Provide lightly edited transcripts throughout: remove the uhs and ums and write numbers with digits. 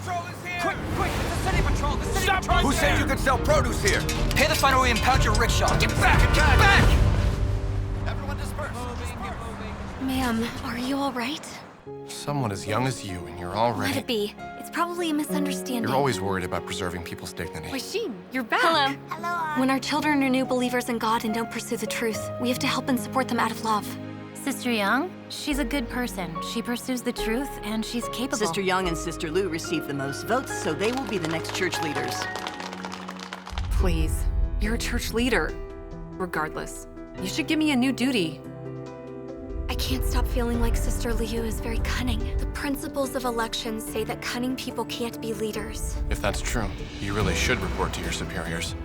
Quick, quick! It's the city patrol! The city patrol! Who said you could sell produce here? Pay the fine or we impound your rickshaw! Get back! Get back! Everyone disperse! Ma'am, are you all right? Someone as young as you, and you're already... Let it be. It's probably a misunderstanding. You're always worried about preserving people's dignity. Washeen, you're back. Hello. Hello. When our children are new believers in God and don't pursue the truth, we have to help and support them out of love. Sister Young, she's a good person. She pursues the truth, and she's capable. Sister Young and Sister Lou received the most votes, so they will be the next church leaders. Please, you're a church leader. Regardless, you should give me a new duty. I can't stop feeling like Sister Liu is very cunning. The principles of elections say that cunning people can't be leaders. If that's true, you really should report to your superiors.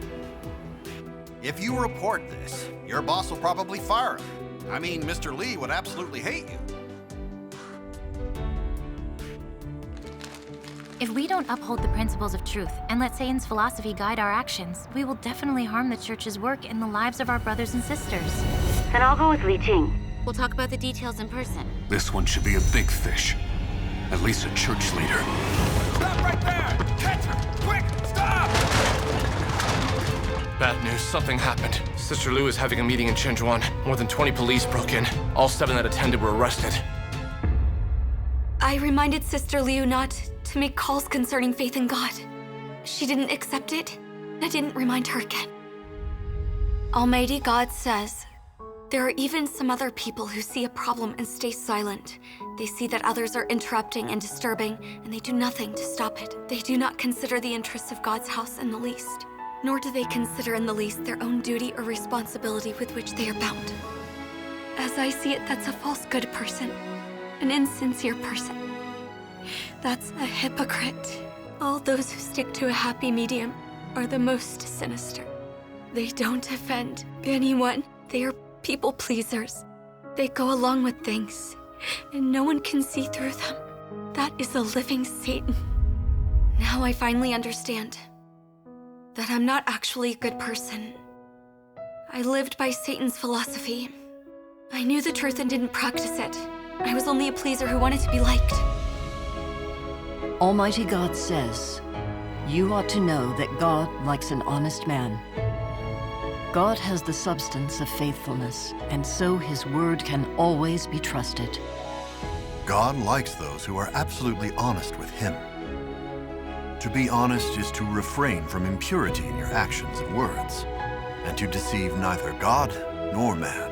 If you report this, your boss will probably fire him. I mean, Mr. Lee would absolutely hate you. If we don't uphold the principles of truth and let Satan's philosophy guide our actions, we will definitely harm the church's work and the lives of our brothers and sisters. Then I'll go with Li Ting. We'll talk about the details in person. This one should be a big fish. At least a church leader. Stop right there! Catch her! Quick! Stop! Bad news, something happened. Sister Lou is having a meeting in Chenjuan. More than 20 police broke in. All 7 that attended were arrested. I reminded Sister Liu not to make calls concerning faith in God. She didn't accept it. I didn't remind her again. Almighty God says, there are even some other people who see a problem and stay silent. They see that others are interrupting and disturbing, and they do nothing to stop it. They do not consider the interests of God's house in the least, nor do they consider in the least their own duty or responsibility with which they are bound. As I see it, that's a false good person, an insincere person. That's a hypocrite. All those who stick to a happy medium are the most sinister. They don't offend anyone. They are people pleasers. They go along with things, and no one can see through them. That is a living Satan. Now I finally understand that I'm not actually a good person. I lived by Satan's philosophy. I knew the truth and didn't practice it. I was only a pleaser who wanted to be liked. Almighty God says, you ought to know that God likes an honest man. God has the substance of faithfulness, and so his word can always be trusted. God likes those who are absolutely honest with him. To be honest is to refrain from impurity in your actions and words, and to deceive neither God nor man.